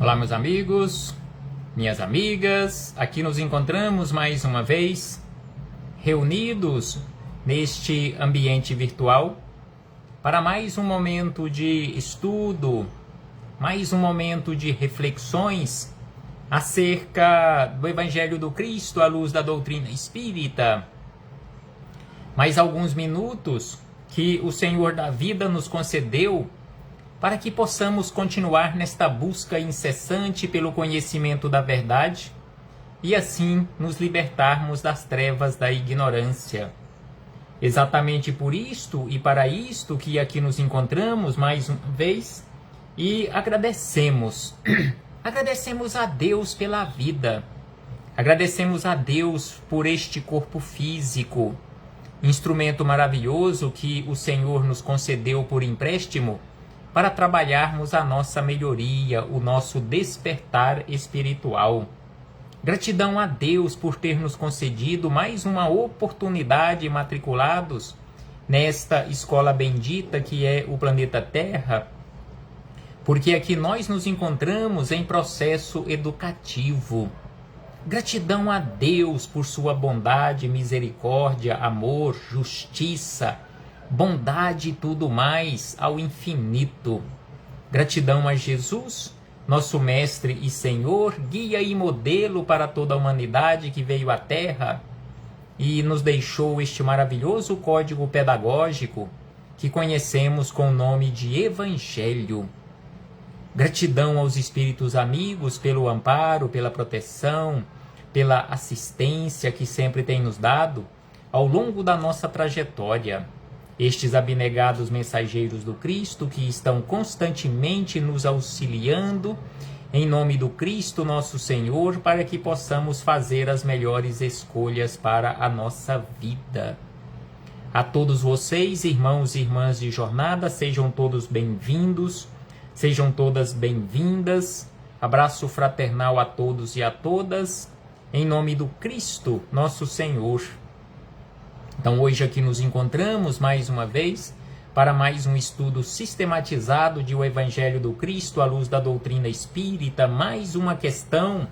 Olá, meus amigos, minhas amigas, aqui nos encontramos mais uma vez, reunidos neste ambiente virtual, para mais um momento de estudo, mais um momento de reflexões acerca do Evangelho do Cristo à luz da doutrina espírita. Mais alguns minutos que o Senhor da vida nos concedeu para que possamos continuar nesta busca incessante pelo conhecimento da verdade e assim nos libertarmos das trevas da ignorância. Exatamente por isto e para isto que aqui nos encontramos mais uma vez e agradecemos. Agradecemos a Deus pela vida. Agradecemos a Deus por este corpo físico, instrumento maravilhoso que o Senhor nos concedeu por empréstimo, para trabalharmos a nossa melhoria, o nosso despertar espiritual. Gratidão a Deus por ter nos concedido mais uma oportunidade matriculados nesta escola bendita que é o planeta Terra, porque aqui nós nos encontramos em processo educativo. Gratidão a Deus por sua bondade, misericórdia, amor, justiça, bondade e tudo mais ao infinito. Gratidão a Jesus, nosso Mestre e Senhor, guia e modelo para toda a humanidade que veio à Terra e nos deixou este maravilhoso código pedagógico que conhecemos com o nome de Evangelho. Gratidão aos espíritos amigos pelo amparo, pela proteção, pela assistência que sempre tem nos dado ao longo da nossa trajetória. Estes abnegados mensageiros do Cristo que estão constantemente nos auxiliando em nome do Cristo nosso Senhor para que possamos fazer as melhores escolhas para a nossa vida. A todos vocês, irmãos e irmãs de jornada, sejam todos bem-vindos, sejam todas bem-vindas. Abraço fraternal a todos e a todas, em nome do Cristo nosso Senhor. Então hoje aqui nos encontramos mais uma vez para mais um estudo sistematizado de o Evangelho do Cristo à luz da doutrina espírita, mais uma questão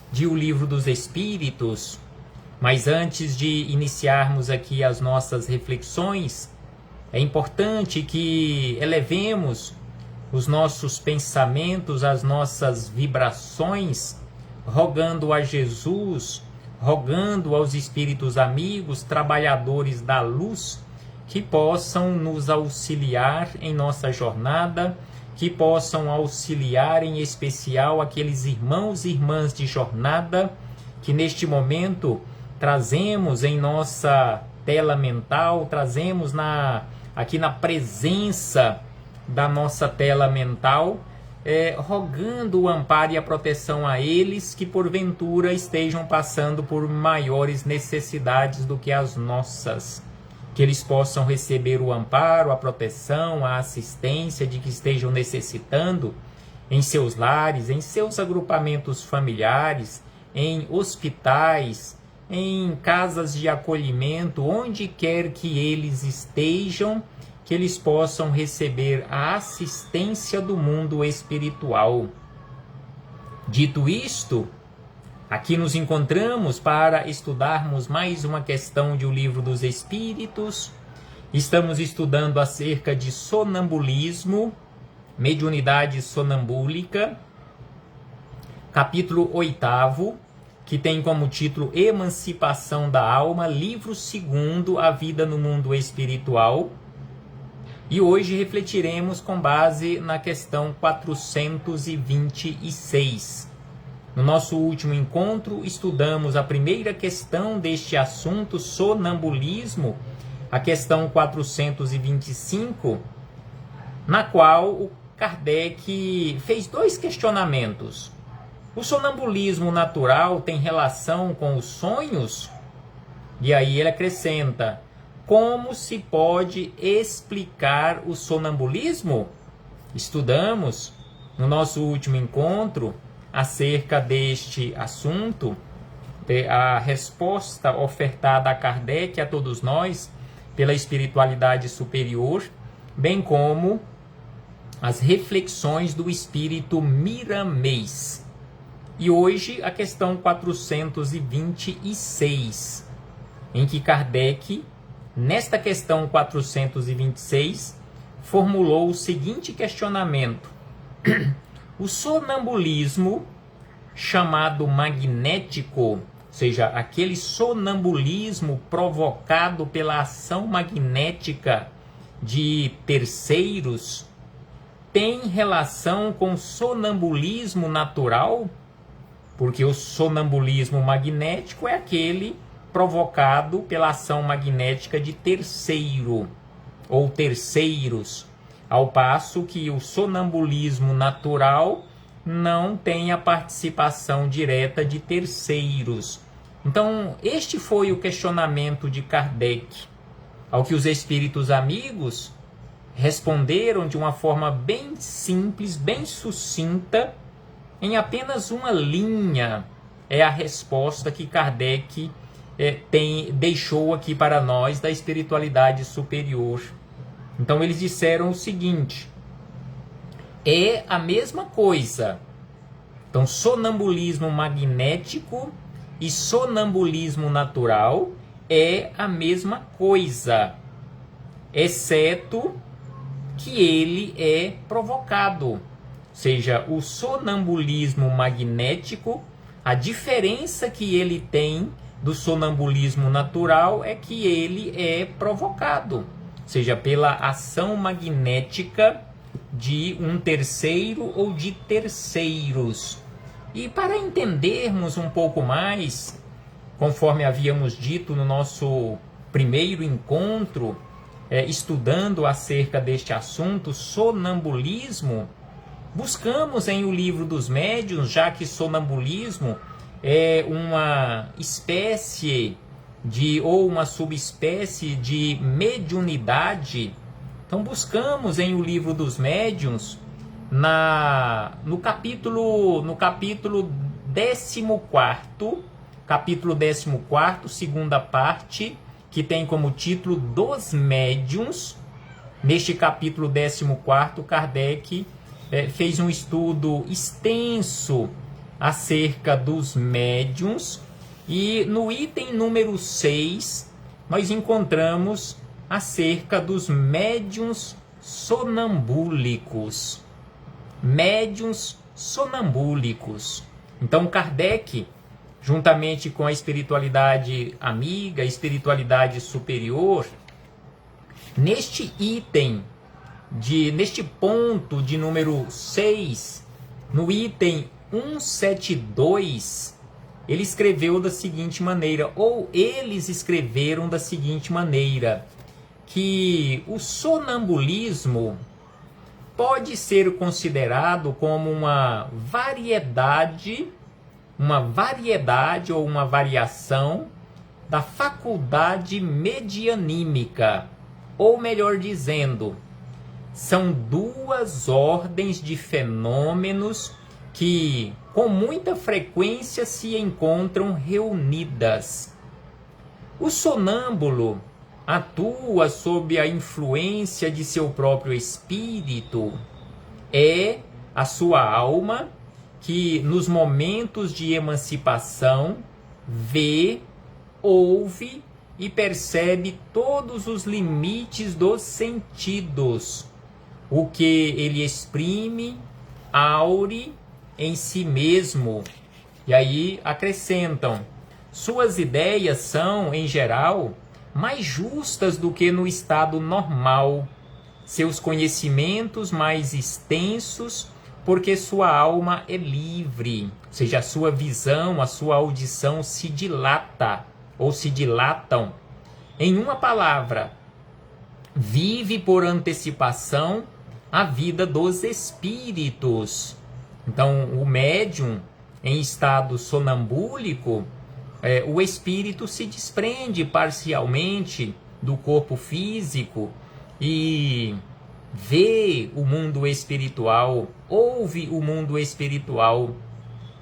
de O Livro dos Espíritos. Mas antes de iniciarmos aqui as nossas reflexões, é importante que elevemos os nossos pensamentos, as nossas vibrações, rogando a Jesus, rogando aos espíritos amigos, trabalhadores da luz, que possam nos auxiliar em nossa jornada, que possam auxiliar em especial aqueles irmãos e irmãs de jornada que neste momento trazemos em nossa tela mental, trazemos aqui na presença da nossa tela mental, rogando o amparo e a proteção a eles que porventura estejam passando por maiores necessidades do que as nossas, que eles possam receber o amparo, a proteção, a assistência de que estejam necessitando em seus lares, em seus agrupamentos familiares, em hospitais, em casas de acolhimento, onde quer que eles estejam, que eles possam receber a assistência do mundo espiritual. Dito isto, aqui nos encontramos para estudarmos mais uma questão de O Livro dos Espíritos. Estamos estudando acerca de sonambulismo, mediunidade sonambúlica, capítulo 8º, que tem como título Emancipação da Alma, livro 2º, A Vida no Mundo Espiritual. E hoje refletiremos com base na questão 426. No nosso último encontro, estudamos a primeira questão deste assunto, sonambulismo, a questão 425, na qual o Kardec fez dois questionamentos. O sonambulismo natural tem relação com os sonhos? E aí ele acrescenta: como se pode explicar o sonambulismo? Estudamos no nosso último encontro acerca deste assunto, a resposta ofertada a Kardec a todos nós pela espiritualidade superior, bem como as reflexões do espírito Miramês. E hoje a questão 426, em que Kardec, nesta questão 426, formulou o seguinte questionamento: o sonambulismo, chamado magnético, ou seja, aquele sonambulismo provocado pela ação magnética de terceiros, tem relação com sonambulismo natural? Porque o sonambulismo magnético é aquele provocado pela ação magnética de terceiro ou terceiros, ao passo que o sonambulismo natural não tem a participação direta de terceiros. Então, este foi o questionamento de Kardec, ao que os espíritos amigos responderam de uma forma bem simples, bem sucinta, em apenas uma linha. É a resposta que Kardec deixou aqui para nós da espiritualidade superior. Então eles disseram o seguinte: é a mesma coisa. Então, sonambulismo magnético e sonambulismo natural é a mesma coisa, exceto que ele é provocado. Ou seja, o sonambulismo magnético, a diferença que ele tem do sonambulismo natural é que ele é provocado, ou seja, pela ação magnética de um terceiro ou de terceiros. E para entendermos um pouco mais, conforme havíamos dito no nosso primeiro encontro, estudando acerca deste assunto, sonambulismo, buscamos em O Livro dos Médiuns, já que sonambulismo é uma espécie ou uma subespécie de mediunidade. Então buscamos em O Livro dos Médiuns, no capítulo 14º, segunda parte, que tem como título Dos Médiuns. Neste capítulo 14º, Kardec fez um estudo extenso acerca dos médiuns, e no item número 6 nós encontramos acerca dos médiuns sonambúlicos. Médiuns sonambúlicos. Então Kardec, juntamente com a espiritualidade amiga, a espiritualidade superior, neste item, neste ponto de número 6, no item 172, ele escreveu da seguinte maneira, ou eles escreveram da seguinte maneira, que o sonambulismo pode ser considerado como uma variedade ou uma variação da faculdade medianímica, ou melhor dizendo, são duas ordens de fenômenos que com muita frequência se encontram reunidas. O sonâmbulo atua sob a influência de seu próprio espírito. É a sua alma que, nos momentos de emancipação, vê, ouve e percebe todos os limites dos sentidos, o que ele exprime, aure em si mesmo. E aí acrescentam: suas ideias são, em geral, mais justas do que no estado normal, seus conhecimentos mais extensos, porque sua alma é livre, ou seja, a sua visão, a sua audição se dilata, ou se dilatam. Em uma palavra, vive por antecipação a vida dos espíritos. Então, o médium em estado sonambúlico, o espírito se desprende parcialmente do corpo físico e vê o mundo espiritual, ouve o mundo espiritual.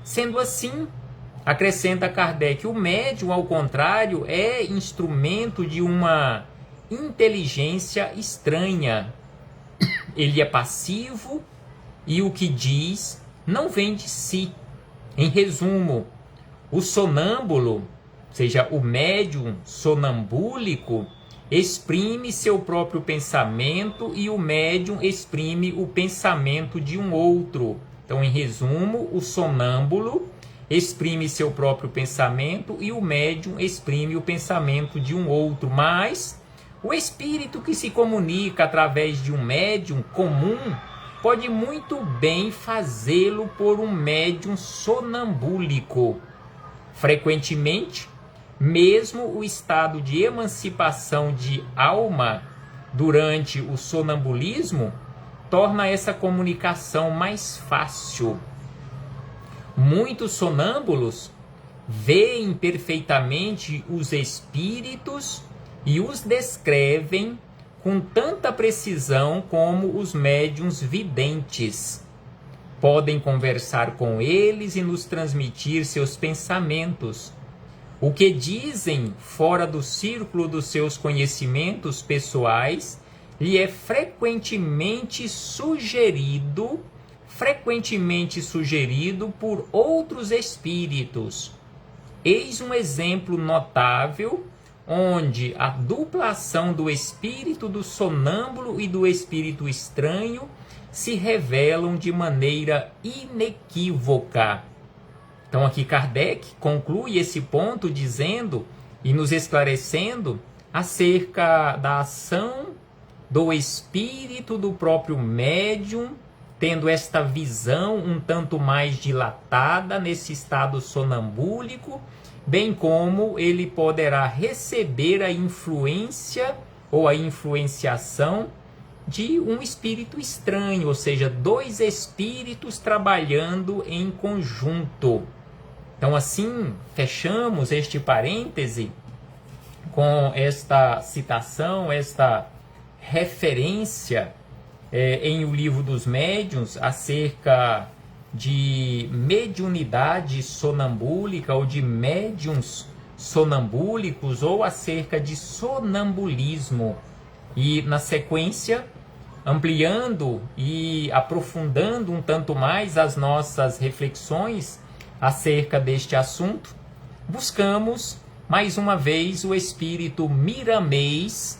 Sendo assim, acrescenta Kardec, o médium, ao contrário, é instrumento de uma inteligência estranha, ele é passivo e o que diz não vem de si. Em resumo, o sonâmbulo, ou seja, o médium sonambúlico, exprime seu próprio pensamento e o médium exprime o pensamento de um outro. Então, em resumo, o sonâmbulo exprime seu próprio pensamento e o médium exprime o pensamento de um outro. Mas o espírito que se comunica através de um médium comum pode muito bem fazê-lo por um médium sonambúlico. Frequentemente, mesmo o estado de emancipação de alma durante o sonambulismo torna essa comunicação mais fácil. Muitos sonâmbulos veem perfeitamente os espíritos e os descrevem com tanta precisão como os médiuns videntes. Podem conversar com eles e nos transmitir seus pensamentos. O que dizem fora do círculo dos seus conhecimentos pessoais lhe é frequentemente sugerido por outros espíritos. Eis um exemplo notável onde a dupla ação do espírito do sonâmbulo e do espírito estranho se revelam de maneira inequívoca. Então aqui Kardec conclui esse ponto dizendo e nos esclarecendo acerca da ação do espírito do próprio médium, tendo esta visão um tanto mais dilatada nesse estado sonambúlico, bem como ele poderá receber a influência ou a influenciação de um espírito estranho, ou seja, dois espíritos trabalhando em conjunto. Então assim, fechamos este parêntese com esta citação, esta referência em O Livro dos Médiuns acerca de mediunidade sonambúlica ou de médiuns sonambúlicos ou acerca de sonambulismo. E na sequência, ampliando e aprofundando um tanto mais as nossas reflexões acerca deste assunto, buscamos mais uma vez o espírito Miramês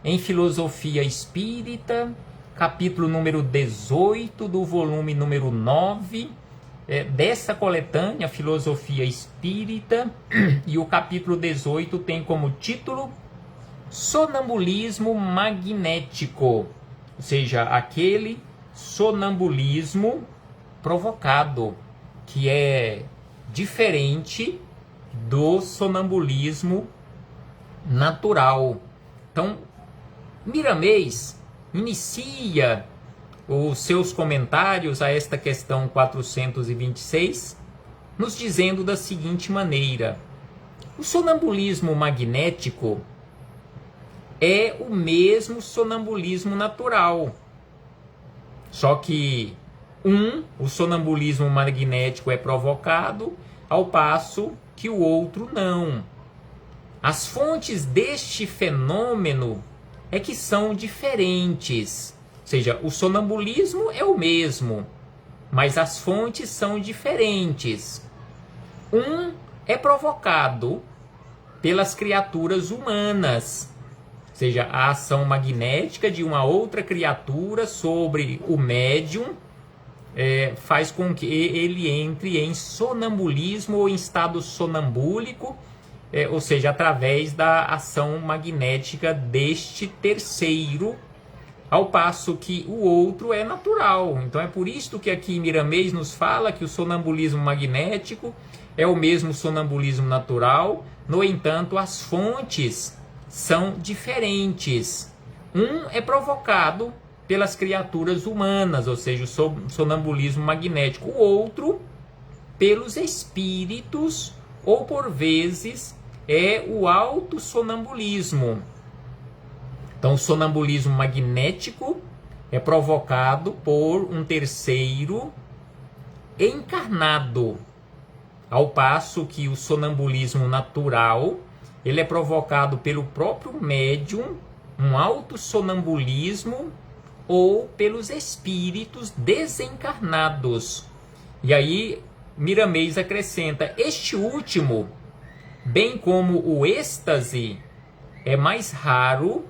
em Filosofia Espírita, capítulo número 18 do volume número 9 dessa coletânea Filosofia Espírita, e o capítulo 18 tem como título Sonambulismo Magnético, ou seja, aquele sonambulismo provocado, que é diferente do sonambulismo natural. Então, Miramês inicia os seus comentários a esta questão 426, nos dizendo da seguinte maneira: o sonambulismo magnético é o mesmo sonambulismo natural, só que o sonambulismo magnético é provocado, ao passo que o outro não. As fontes deste fenômeno é que são diferentes, ou seja, o sonambulismo é o mesmo, mas as fontes são diferentes. Um é provocado pelas criaturas humanas, ou seja, a ação magnética de uma outra criatura sobre o médium faz com que ele entre em sonambulismo ou em estado sonambúlico, ou seja, através da ação magnética deste terceiro, ao passo que o outro é natural. Então é por isso que aqui Miramês nos fala que o sonambulismo magnético é o mesmo sonambulismo natural, no entanto as fontes são diferentes. Um é provocado pelas criaturas humanas, ou seja, o sonambulismo magnético, o outro pelos espíritos, ou por vezes é o autossonambulismo. Então, o sonambulismo magnético é provocado por um terceiro encarnado, ao passo que o sonambulismo natural ele é provocado pelo próprio médium um autossonambulismo ou pelos espíritos desencarnados. E aí Miramês acrescenta: este último, bem como o êxtase, é mais raro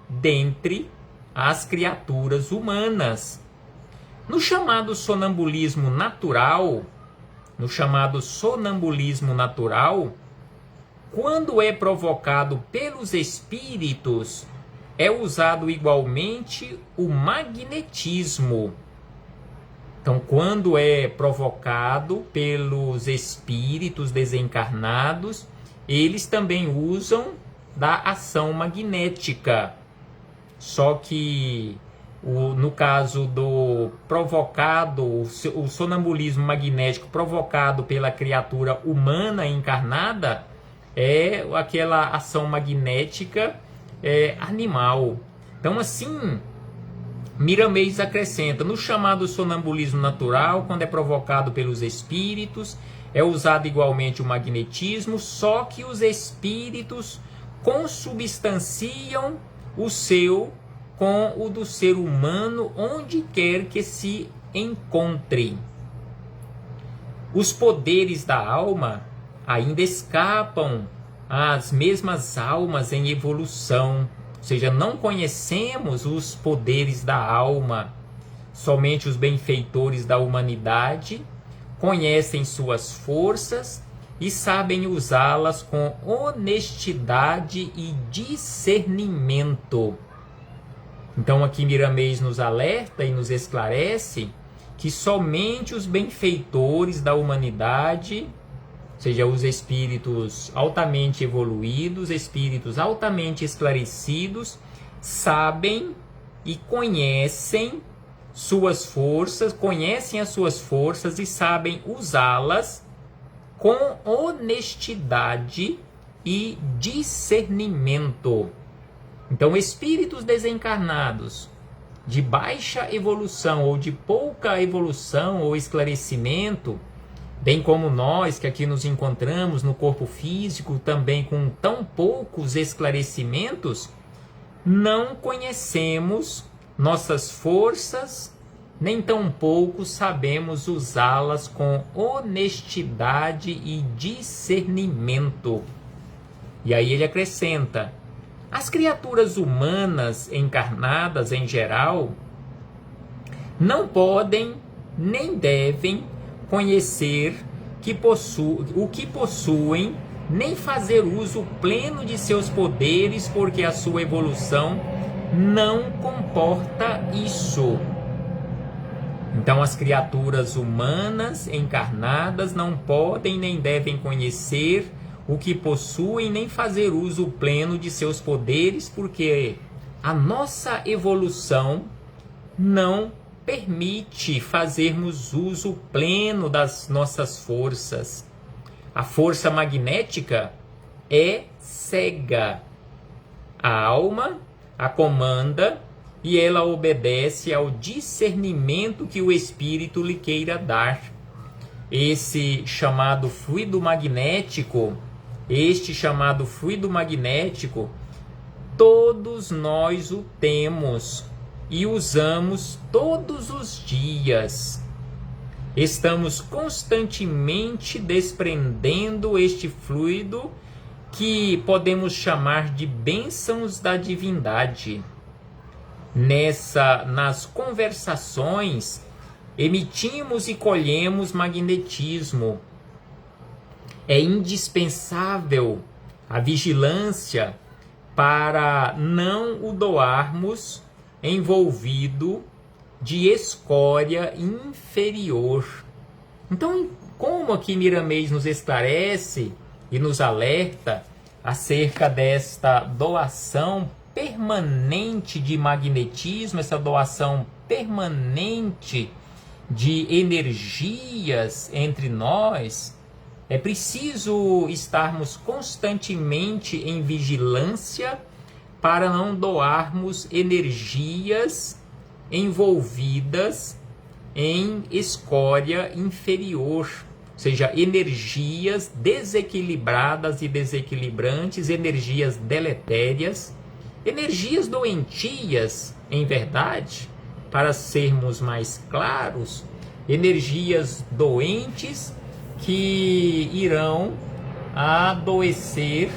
dentre as criaturas humanas. No chamado sonambulismo natural, quando é provocado pelos espíritos, é usado igualmente o magnetismo. Então, quando é provocado pelos espíritos desencarnados, eles também usam da ação magnética. Só que no caso do provocado, o sonambulismo magnético provocado pela criatura humana encarnada, é aquela ação magnética animal. Então, assim, Miramês acrescenta: no chamado sonambulismo natural, quando é provocado pelos espíritos, é usado igualmente o magnetismo, só que os espíritos consubstanciam o seu com o do ser humano onde quer que se encontre. Os poderes da alma ainda escapam às mesmas almas em evolução, ou seja, não conhecemos os poderes da alma. Somente os benfeitores da humanidade conhecem suas forças e sabem usá-las com honestidade e discernimento. Então aqui Miramês nos alerta e nos esclarece que somente os benfeitores da humanidade, ou seja, os espíritos altamente evoluídos, espíritos altamente esclarecidos, sabem e conhecem suas forças, conhecem as suas forças e sabem usá-las com honestidade e discernimento. Então, espíritos desencarnados de baixa evolução ou de pouca evolução ou esclarecimento, bem como nós que aqui nos encontramos no corpo físico também com tão poucos esclarecimentos, não conhecemos nossas forças, nem tampouco sabemos usá-las com honestidade e discernimento. E aí ele acrescenta: as criaturas humanas encarnadas em geral não podem nem devem conhecer o que possuem, nem fazer uso pleno de seus poderes, porque a sua evolução não comporta isso. Então, as criaturas humanas encarnadas não podem nem devem conhecer o que possuem, nem fazer uso pleno de seus poderes, porque a nossa evolução não permite fazermos uso pleno das nossas forças. A força magnética é cega. A alma a comanda e ela obedece ao discernimento que o espírito lhe queira dar. Este chamado fluido magnético, todos nós o temos e usamos todos os dias. Estamos constantemente desprendendo este fluido que podemos chamar de bênçãos da divindade. Nas conversações, emitimos e colhemos magnetismo. É indispensável a vigilância para não o doarmos envolvido de escória inferior. Então, como aqui Miramês nos esclarece e nos alerta acerca desta doação permanente de magnetismo, essa doação permanente de energias entre nós, é preciso estarmos constantemente em vigilância para não doarmos energias envolvidas em escória inferior, ou seja, energias desequilibradas e desequilibrantes, energias deletérias, energias doentias, em verdade, para sermos mais claros, energias doentes que irão adoecer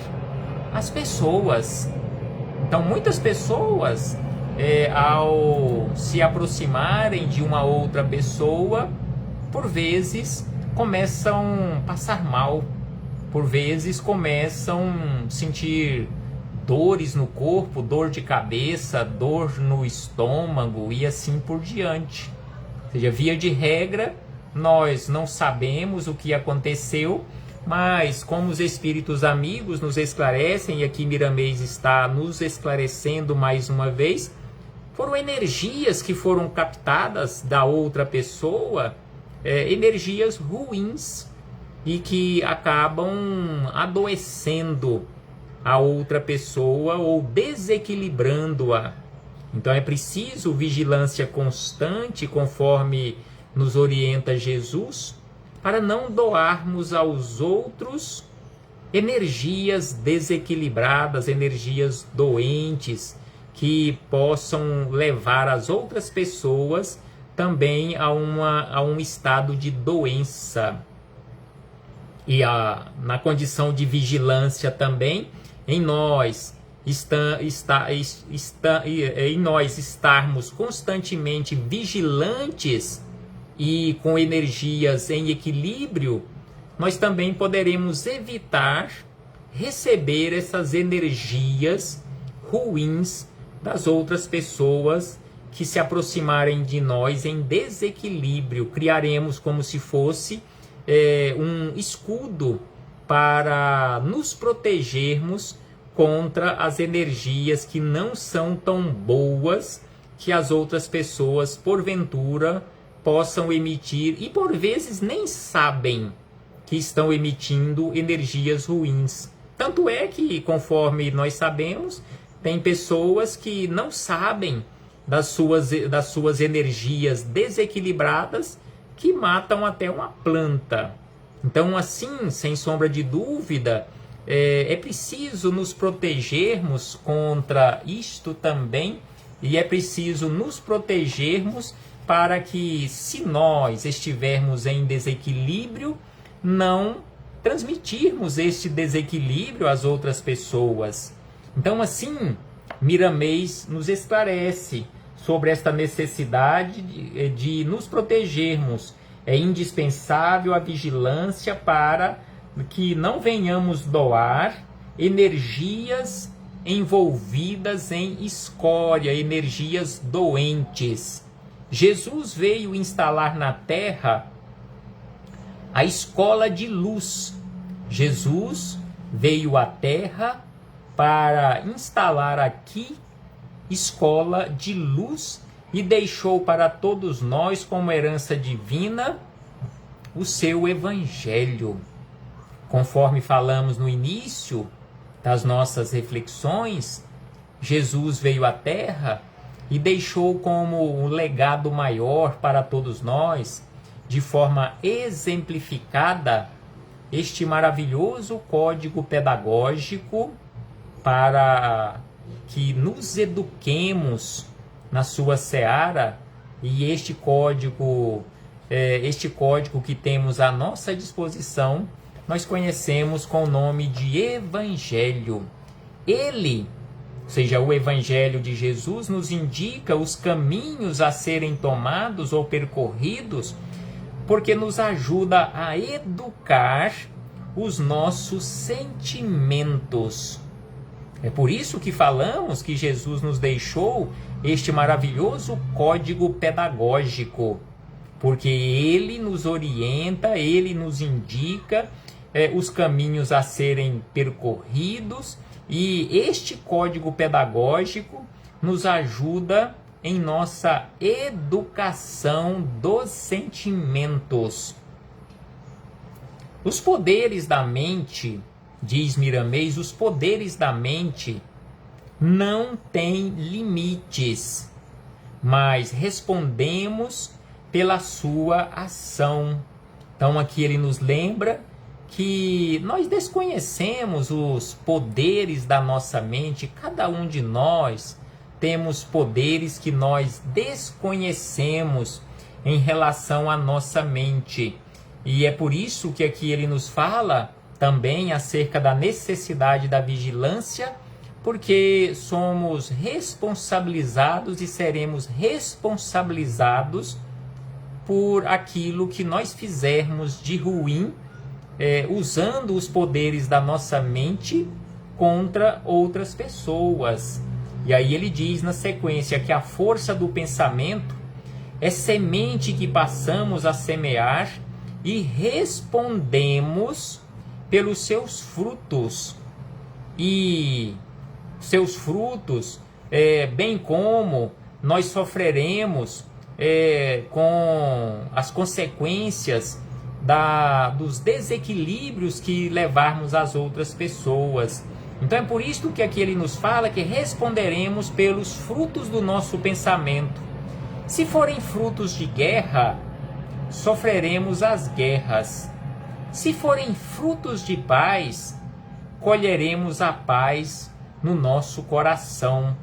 as pessoas. Então, muitas pessoas, ao se aproximarem de uma outra pessoa, por vezes começam a passar mal, por vezes começam a sentir dores no corpo, dor de cabeça, dor no estômago e assim por diante. Ou seja, via de regra, nós não sabemos o que aconteceu, mas como os espíritos amigos nos esclarecem, e aqui Miramês está nos esclarecendo mais uma vez, foram energias que foram captadas da outra pessoa, energias ruins, e que acabam adoecendo a outra pessoa ou desequilibrando-a. Então é preciso vigilância constante, conforme nos orienta Jesus, para não doarmos aos outros energias desequilibradas, energias doentes, que possam levar as outras pessoas também a um estado de doença. E na condição de vigilância também, em nós estarmos constantemente vigilantes e com energias em equilíbrio, nós também poderemos evitar receber essas energias ruins das outras pessoas que se aproximarem de nós em desequilíbrio. Criaremos como se fosse um escudo para nos protegermos contra as energias que não são tão boas, que as outras pessoas porventura possam emitir e por vezes nem sabem que estão emitindo energias ruins. Tanto é que, conforme nós sabemos, tem pessoas que não sabem das suas energias desequilibradas, que matam até uma planta. Então, assim, sem sombra de dúvida, é preciso nos protegermos contra isto também, e é preciso nos protegermos para que, se nós estivermos em desequilíbrio, não transmitirmos este desequilíbrio às outras pessoas. Então, assim, Miramês nos esclarece sobre esta necessidade de nos protegermos. É indispensável a vigilância para que não venhamos doar energias envolvidas em escória, energias doentes. Jesus veio instalar na Terra a escola de luz. Jesus veio à Terra para instalar aqui escola de luz e deixou para todos nós, como herança divina, o seu Evangelho. Conforme falamos no início das nossas reflexões, Jesus veio à Terra e deixou como um legado maior para todos nós, de forma exemplificada, este maravilhoso código pedagógico para que nos eduquemos na sua seara, e este código que temos à nossa disposição, nós conhecemos com o nome de Evangelho. Ele, ou seja, o Evangelho de Jesus, nos indica os caminhos a serem tomados ou percorridos, porque nos ajuda a educar os nossos sentimentos. É por isso que falamos que Jesus nos deixou este maravilhoso código pedagógico, porque ele nos orienta, ele nos indica os caminhos a serem percorridos, e este código pedagógico nos ajuda em nossa educação dos sentimentos. Os poderes da mente, diz Miramês, os poderes da mente não têm limites, mas respondemos pela sua ação. Então aqui ele nos lembra que nós desconhecemos os poderes da nossa mente. Cada um de nós temos poderes que nós desconhecemos em relação à nossa mente. E é por isso que aqui ele nos fala também acerca da necessidade da vigilância, porque somos responsabilizados e seremos responsabilizados por aquilo que nós fizermos de ruim, usando os poderes da nossa mente contra outras pessoas. E aí ele diz na sequência que a força do pensamento é semente que passamos a semear e respondemos pelos seus frutos. E seus frutos, bem como nós sofreremos com as consequências dos desequilíbrios que levarmos às outras pessoas. Então é por isso que aqui ele nos fala que responderemos pelos frutos do nosso pensamento. Se forem frutos de guerra, sofreremos as guerras. Se forem frutos de paz, colheremos a paz no nosso coração.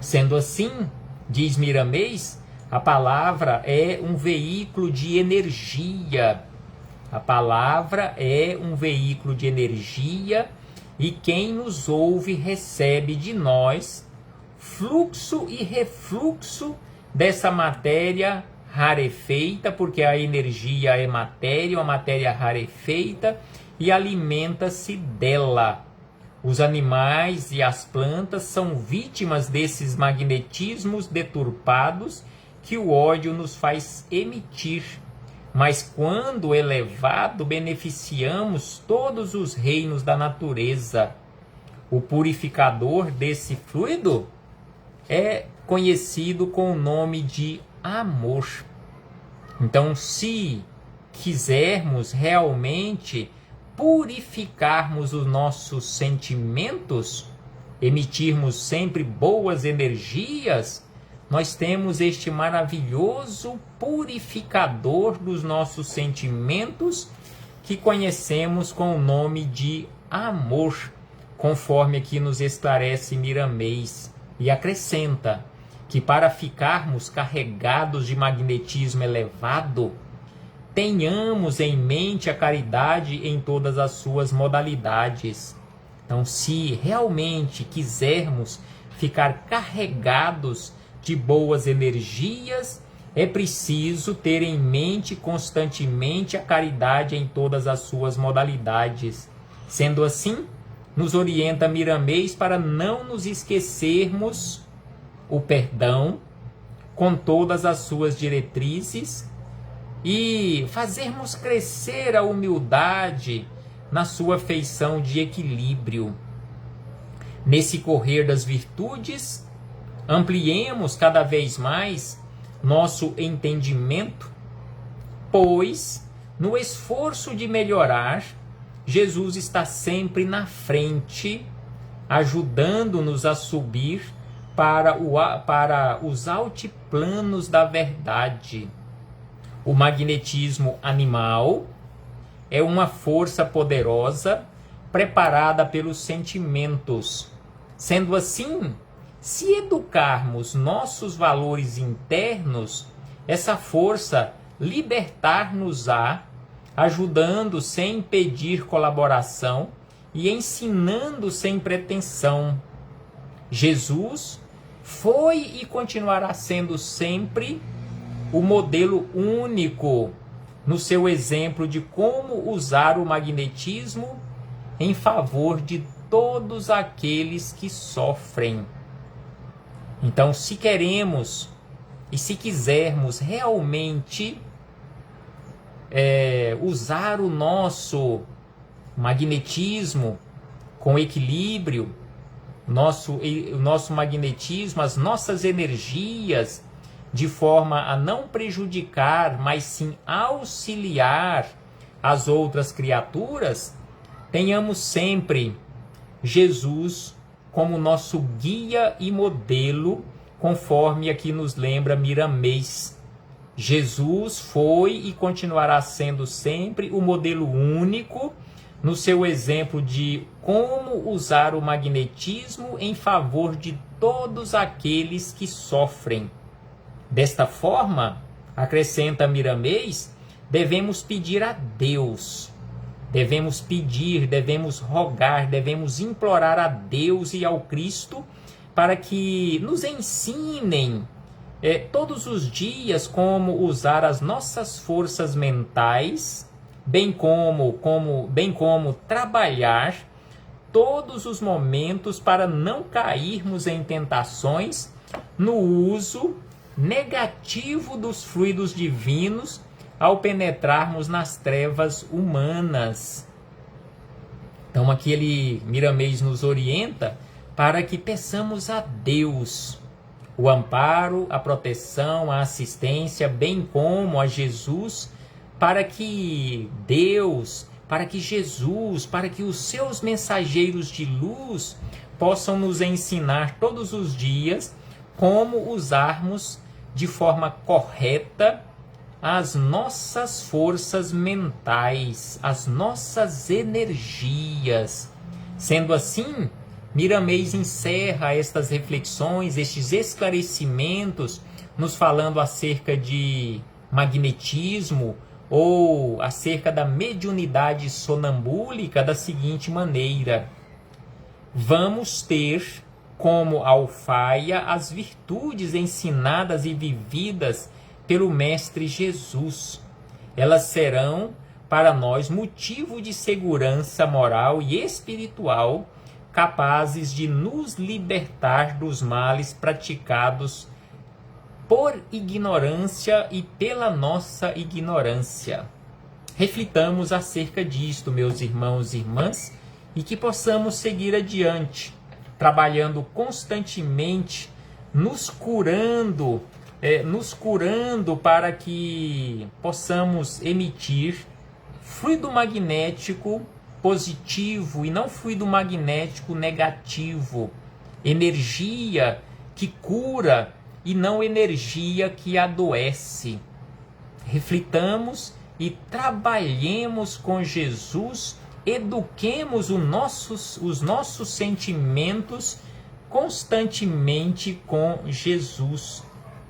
Sendo assim, diz Miramês, a palavra é um veículo de energia. A palavra é um veículo de energia e quem nos ouve recebe de nós fluxo e refluxo dessa matéria rarefeita, porque a energia é matéria, uma matéria rarefeita, e alimenta-se dela. Os animais e as plantas são vítimas desses magnetismos deturpados que o ódio nos faz emitir. Mas quando elevado, beneficiamos todos os reinos da natureza. O purificador desse fluido é conhecido com o nome de amor. Então, se quisermos realmente purificarmos os nossos sentimentos, emitirmos sempre boas energias, nós temos este maravilhoso purificador dos nossos sentimentos que conhecemos com o nome de amor, conforme aqui nos esclarece Miramês, e acrescenta que para ficarmos carregados de magnetismo elevado, tenhamos em mente a caridade em todas as suas modalidades. Então, se realmente quisermos ficar carregados de boas energias, é preciso ter em mente constantemente a caridade em todas as suas modalidades. Sendo assim, nos orienta Miramês para não nos esquecermos o perdão com todas as suas diretrizes e fazermos crescer a humildade na sua feição de equilíbrio. Nesse correr das virtudes, ampliemos cada vez mais nosso entendimento, pois, no esforço de melhorar, Jesus está sempre na frente, ajudando-nos a subir para os altiplanos da verdade. O magnetismo animal é uma força poderosa preparada pelos sentimentos. Sendo assim, se educarmos nossos valores internos, essa força libertar-nos-á, ajudando sem pedir colaboração e ensinando sem pretensão. Jesus foi e continuará sendo sempre o modelo único no seu exemplo de como usar o magnetismo em favor de todos aqueles que sofrem. Então, se queremos e se quisermos realmente usar o nosso magnetismo com equilíbrio, o nosso magnetismo, as nossas energias, de forma a não prejudicar, mas sim auxiliar as outras criaturas, tenhamos sempre Jesus como nosso guia e modelo, conforme aqui nos lembra Miramês. Jesus foi e continuará sendo sempre o modelo único no seu exemplo de como usar o magnetismo em favor de todos aqueles que sofrem. Desta forma, acrescenta Miramês, devemos pedir a Deus, devemos pedir, devemos rogar, devemos implorar a Deus e ao Cristo para que nos ensinem todos os dias como usar as nossas forças mentais, bem como trabalhar todos os momentos para não cairmos em tentações no uso negativo dos fluidos divinos ao penetrarmos nas trevas humanas. Então aqui Miramês nos orienta para que peçamos a Deus o amparo, a proteção, a assistência, bem como a Jesus, para que Deus, para que Jesus, para que os seus mensageiros de luz possam nos ensinar todos os dias como usarmos de forma correta as nossas forças mentais, as nossas energias. Sendo assim, Miramês encerra estas reflexões, estes esclarecimentos, nos falando acerca de magnetismo ou acerca da mediunidade sonambúlica da seguinte maneira: vamos ter como alfaia as virtudes ensinadas e vividas pelo Mestre Jesus. Elas serão para nós motivo de segurança moral e espiritual, capazes de nos libertar dos males praticados por ignorância e pela nossa ignorância. Reflitamos acerca disto, meus irmãos e irmãs, e que possamos seguir adiante, trabalhando constantemente, nos curando para que possamos emitir fluido magnético positivo e não fluido magnético negativo, energia que cura e não energia que adoece. Reflitamos e trabalhemos com Jesus, eduquemos os nossos sentimentos constantemente com Jesus,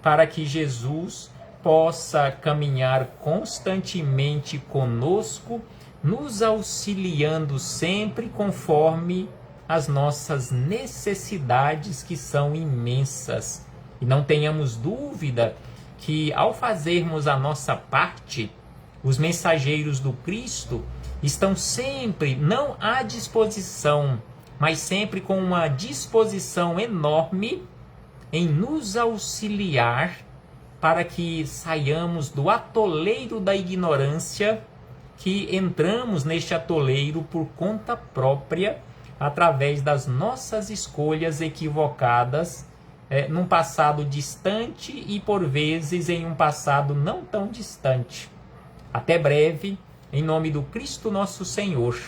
para que Jesus possa caminhar constantemente conosco, nos auxiliando sempre conforme as nossas necessidades, que são imensas. E não tenhamos dúvida que, ao fazermos a nossa parte, os mensageiros do Cristo estão sempre, não à disposição, mas sempre com uma disposição enorme em nos auxiliar para que saiamos do atoleiro da ignorância, que entramos neste atoleiro por conta própria, através das nossas escolhas equivocadas, num passado distante e por vezes em um passado não tão distante. Até breve, em nome do Cristo nosso Senhor.